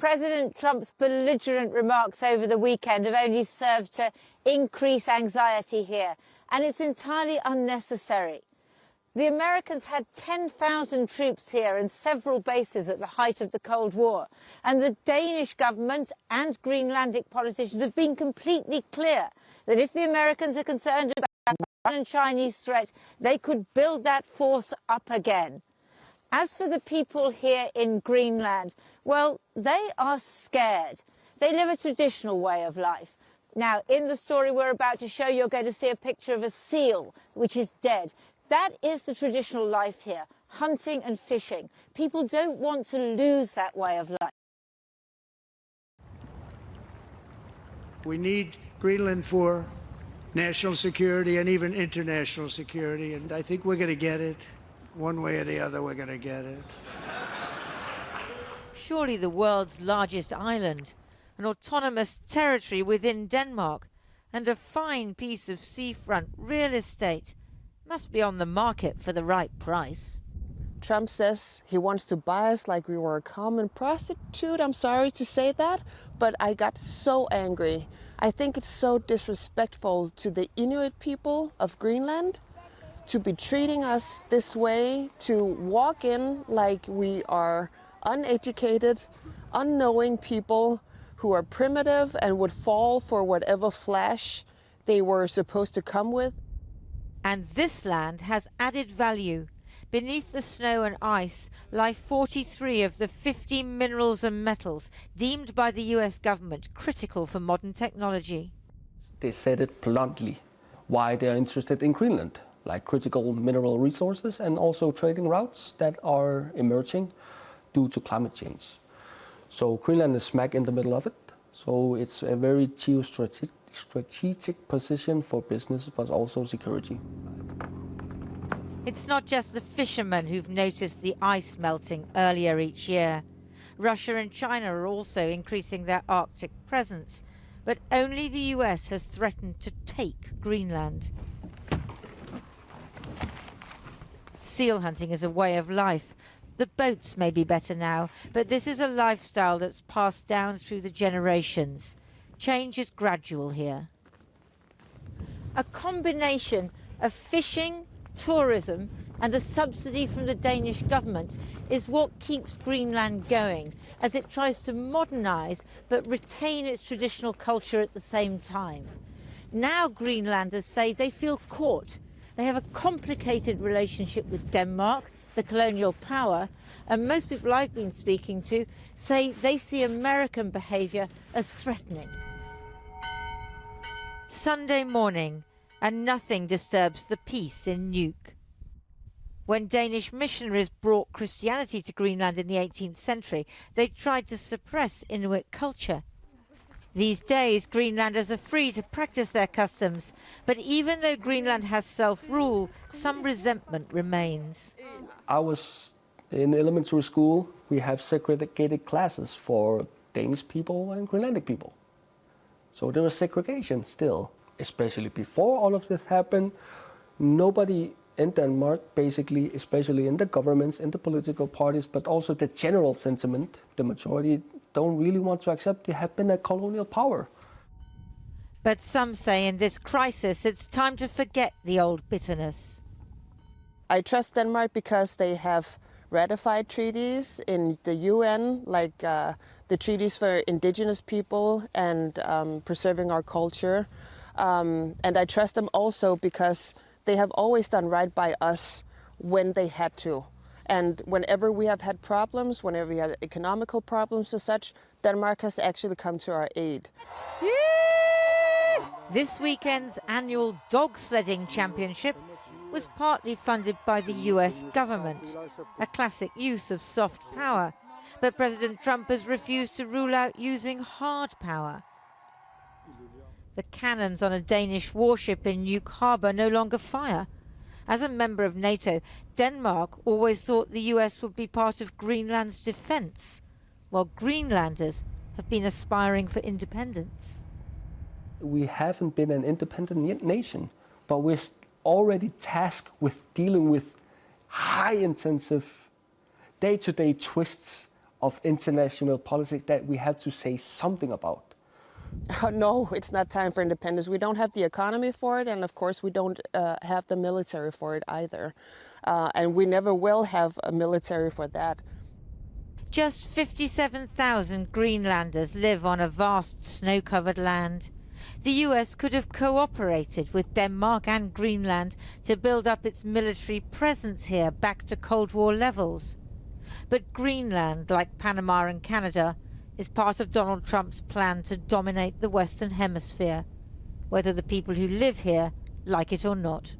President Trump's belligerent remarks over the weekend have only served to increase anxiety here, and it's entirely unnecessary. The Americans had 10,000 troops here and several bases at the height of the Cold War, and the Danish government and Greenlandic politicians have been completely clear that if the Americans are concerned about the Russian and Chinese threat, they could build that force up again. As for the people here in Greenland, well, they are scared. They live a traditional way of life. Now, in the story we're about to show, you're going to see a picture of a seal, which is dead. That is the traditional life here, hunting and fishing. People don't want to lose that way of life. We need Greenland for national security and even international security, and I think we're going to get it. One way or the other, we're going to get it. Surely the world's largest island, an autonomous territory within Denmark, and a fine piece of seafront real estate must be on the market for the right price. Trump says he wants to buy us like we were a common prostitute. I'm sorry to say that, but I got so angry. I think it's so disrespectful to the Inuit people of Greenland to be treating us this way, to walk in like we are uneducated, unknowing people who are primitive and would fall for whatever flash they were supposed to come with. And this land has added value. Beneath the snow and ice lie 43 of the 50 minerals and metals deemed by the US government critical for modern technology. They said it bluntly, why they're interested in Greenland, like critical mineral resources and also trading routes that are emerging due to climate change. So Greenland is smack in the middle of it. So it's a very geostrategic position for business, but also security. It's not just the fishermen who've noticed the ice melting earlier each year. Russia and China are also increasing their Arctic presence, but only the US has threatened to take Greenland. Seal hunting is a way of life. The boats may be better now, but this is a lifestyle that's passed down through the generations. Change is gradual here. A combination of fishing, tourism and a subsidy from the Danish government is what keeps Greenland going as it tries to modernise but retain its traditional culture at the same time. Now Greenlanders say they feel caught. They have a complicated relationship with Denmark, the colonial power, and most people I've been speaking to say they see American behaviour as threatening. Sunday morning, and nothing disturbs the peace in Nuuk. When Danish missionaries brought Christianity to Greenland in the 18th century, they tried to suppress Inuit culture. These days, Greenlanders are free to practice their customs, but even though Greenland has self-rule, some resentment remains. I was in elementary school. We have segregated classes for Danish people and Greenlandic people. So there was segregation still, especially before all of this happened. Nobody in Denmark, basically, especially in the governments, in the political parties, but also the general sentiment, the majority don't really want to accept they have been a colonial power. But some say in this crisis it's time to forget the old bitterness. I trust Denmark because they have ratified treaties in the UN, like the treaties for indigenous people and preserving our culture. And I trust them also because they have always done right by us when they had to. And whenever we have had problems, whenever we had economical problems and such, Denmark has actually come to our aid. This weekend's annual dog sledding championship was partly funded by the US government, a classic use of soft power. But President Trump has refused to rule out using hard power. The cannons on a Danish warship in Nuuk harbour no longer fire. As a member of NATO, Denmark always thought the US would be part of Greenland's defence, while Greenlanders have been aspiring for independence. We haven't been an independent nation, but we're already tasked with dealing with high-intensive, day-to-day twists of international politics that we have to say something about? No, it's not time for independence. We don't have the economy for it, and of course we don't have the military for it either. And we never will have a military for that. Just 57,000 Greenlanders live on a vast snow-covered land. The US could have cooperated with Denmark and Greenland to build up its military presence here back to Cold War levels. But Greenland, like Panama and Canada, is part of Donald Trump's plan to dominate the Western Hemisphere, whether the people who live here like it or not.